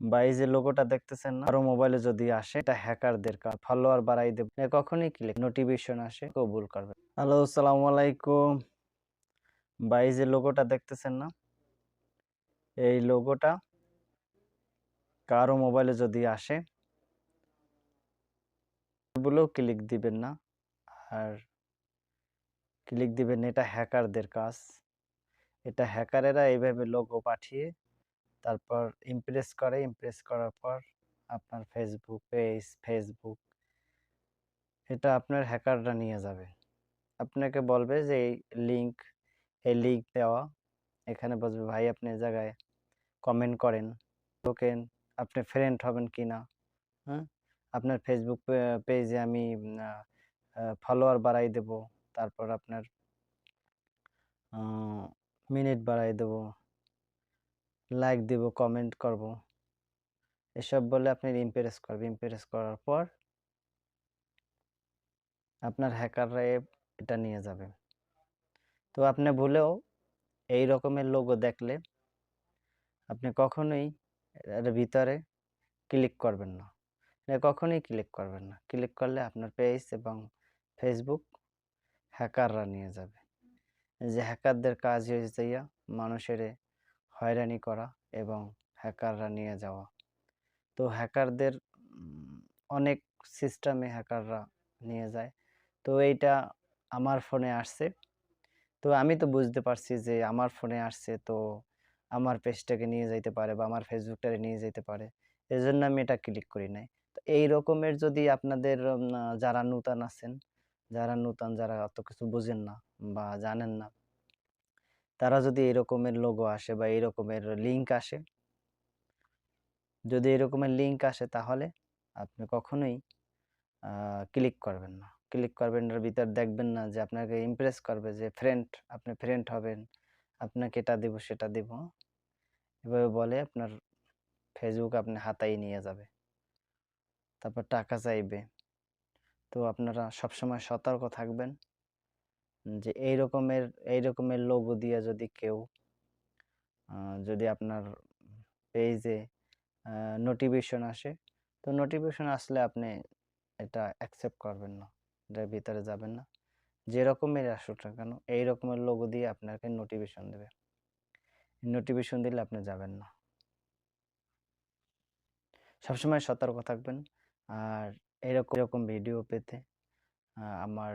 বা এই যে লোগোটা দেখতেছেন না, কারো মোবাইলে যদি আসে এটা হ্যাকারদের কাজ। ফলোয়ার বাড়াই দেব, কখনই ক্লিক নোটিফিকেশন আসে কবুল করবেন। হ্যালো, আসসালামু আলাইকুম। বা এই যে লোগোটা দেখতেছেন না, এই লোগোটা কারো মোবাইলে যদি আসে বলেও ক্লিক দিবেন না। আর ক্লিক দিবেন এটা হ্যাকারদের কাজ। এটা হ্যাকারেরা এইভাবে লোগো পাঠিয়ে তারপর ইমপ্রেস করে, ইমপ্রেস করার পর আপনার ফেসবুক পেজ, ফেসবুক এটা আপনার হ্যাকাররা নিয়ে যাবে। আপনাকে বলবে যে এই লিঙ্ক দেওয়া। এখানে বলবে ভাই আপনি এই জায়গায় কমেন্ট করেন, ঢোকেন, আপনি ফ্রেন্ড হবেন কিনা, হ্যাঁ? আপনার ফেসবুক পেজে আমি ফলোয়ার বাড়াই দেব, তারপর আপনার মিনিট বাড়াই দেব, লাইক দিব, কমেন্ট করব, এসব বলে আপনি ইমপ্রেস করবে। ইমপ্রেস করার পর আপনার হ্যাকাররা এটা নিয়ে যাবে। তো আপনি ভুলেও এই রকমের লোগো দেখলে আপনি কখনোই এর ভিতরে ক্লিক করবেন না। কখনোই ক্লিক করবেন না। ক্লিক করলে আপনার পেজ এবং ফেসবুক হ্যাকাররা নিয়ে যাবে। এই যে হ্যাকারদের কাজ হয়েছে মানুষের হয়রানি করা এবং হ্যাকাররা নিয়ে যাওয়া। তো হ্যাকারদের অনেক সিস্টেমে হ্যাকাররা নিয়ে যায়। তো এইটা আমার ফোনে আসছে। তো আমি তো বুঝতে পারছি যে আমার ফোনে আসছে, তো আমার পেজটাকে নিয়ে যাইতে পারে বা আমার ফেসবুকটাকে নিয়ে যেতে পারে। এজন্য আমি এটা ক্লিক করি নাই। তো এই রকমের যদি আপনাদের যারা নূতন আছেন, যারা অত কিছু বুঝেন না বা জানেন না, তারা যদি এরকমের লোগো আসে বা এরকমের লিঙ্ক আসে, যদি এরকমের লিঙ্ক আসে তাহলে আপনি কখনোই ক্লিক করবেন না। ক্লিক করবেন, এর ভিতর দেখবেন না যে আপনাকে ইমপ্রেস করবে যে ফ্রেন্ড, আপনি ফ্রেন্ড হবেন, আপনাকে এটা দিব, সেটা দিব। এভাবে বলে আপনার ফেসবুক আপনি হাতায় নিয়ে যাবে। তারপর টাকা চাইবে। তো আপনারা সবসময় সতর্ক থাকবেন যে এই রকমের লোগো দিয়ে যদি কেউ যদি আপনার পেজে নোটিফিকেশন আসে, তো নোটিফিকেশন আসলে আপনি এটা অ্যাকসেপ্ট করবেন না। এটার ভিতরে যাবেন না। যে রকমের আসুক না কেন, এই রকমের লোগো দিয়ে আপনাকে নোটিফিকেশন দেবে। নোটিফিকেশন দিলে আপনি যাবেন না। সবসময় সতর্ক থাকবেন। আর এরকম ভিডিও পেতে আমার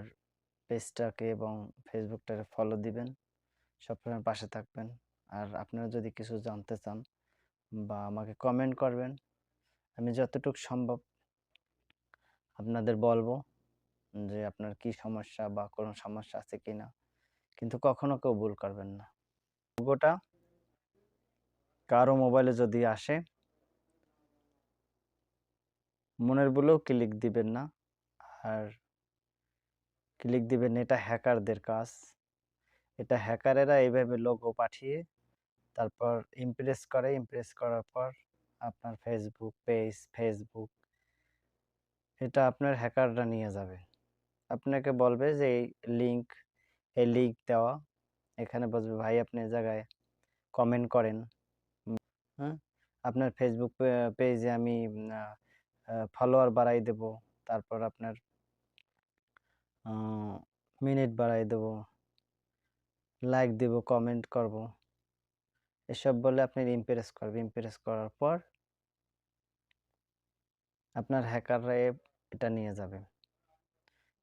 পেজটাকে এবং ফেসবুকটাকে ফলো দিবেন। সবসময় পাশে থাকবেন। আর আপনারা যদি কিছু জানতে চান বা আমাকে কমেন্ট করবেন, আমি যতটুকু সম্ভব আপনাদের বলবো যে আপনার কি সমস্যা বা কোনো সমস্যা আছে কিনা। কিন্তু কখনো কেউ ভুল করবেন না। লোগোটা কারো মোবাইলে যদি আসে, মনের ভুলেও ক্লিক দিবেন না। আর ক্লিক দিবেন এটা হ্যাকারদের কাজ। এটা হ্যাকারেরা এইভাবে লোগো পাঠিয়ে তারপর ইমপ্রেস করে, ইমপ্রেস করার পর আপনার ফেসবুক পেজ, ফেসবুক এটা আপনার হ্যাকাররা নিয়ে যাবে। আপনাকে বলবে যে এই লিঙ্ক দেওয়া। এখানে বলবে ভাই আপনি এই জায়গায় কমেন্ট করেন, হ্যাঁ? আপনার ফেসবুক পেজে আমি ফলোয়ার বাড়াই দেব, তারপর আপনার আ মিনিট বাড়াই দেব, লাইক দিব, কমেন্ট করব। এসব বলে আপনি ইমপ্রেস করবে। ইমপ্রেস করার পর আপনার হ্যাকাররা এটা নিয়ে যাবে।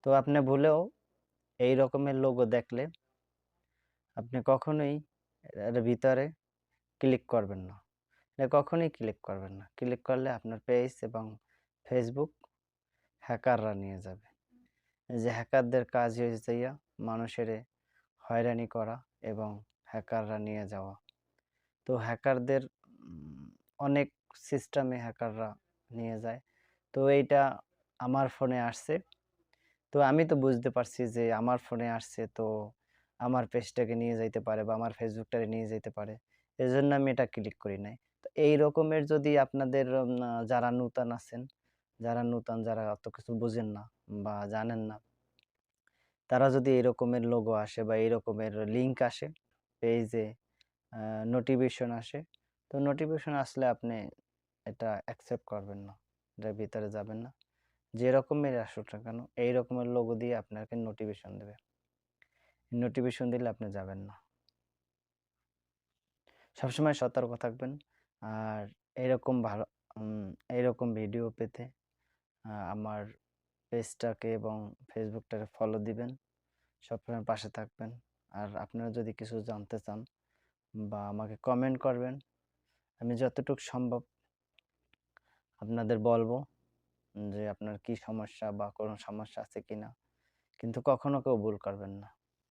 তো আপনি ভুলেও এই রকমের লোগো দেখলে আপনি কখনোই এর ভিতরে ক্লিক করবেন না। কখনোই ক্লিক করবেন না। ক্লিক করলে আপনার পেজ এবং ফেসবুক হ্যাকাররা নিয়ে যাবে। এই যে হ্যাকারদের কাজ হয়েছে মানুষের হয়রানি করা এবং হ্যাকাররা নিয়ে যাওয়া। তো হ্যাকারদের অনেক সিস্টেমে হ্যাকাররা নিয়ে যায়। তো এইটা আমার ফোনে আসছে। তো আমি তো বুঝতে পারছি যে আমার ফোনে আসছে, তো আমার পেজটাকে নিয়ে যাইতে পারে বা আমার ফেসবুকটাকে নিয়ে যেতে পারে। এজন্য আমি এটা ক্লিক করি নাই। তো এই রকমের যদি আপনাদের যারা নূতন আছেন, যারা অত কিছু বুঝেন না বা জানেন না, তারা যদি এরকমের লোগো আসে বা এরকমের লিঙ্ক আসে পেজে, নোটিফিকেশন আসে, তো নোটিফিকেশন আসলে আপনি এটা অ্যাকসেপ্ট করবেন না, এটার ভিতরে যাবেন না। যে রকমেরই আসুক না কেন এই রকমের লোগো দিয়ে আপনাকে নোটিফিকেশন দেবে, নোটিফিকেশন দিলে আপনি যাবেন না। সবসময় সতর্ক থাকবেন। আর এরকম ভালো এইরকম ভিডিও পেতে আমার পেজটাকে এবং ফেসবুকটাকে ফলো দিবেন, সবসময় পাশে থাকবেন। আর আপনারা যদি কিছু জানতে চান বা আমাকে কমেন্ট করবেন, আমি যতটুকু সম্ভব আপনাদের বলবো যে আপনার কি সমস্যা বা কোনো সমস্যা আছে কিনা, কিন্তু কখনো কেউ ভুল করবেন না।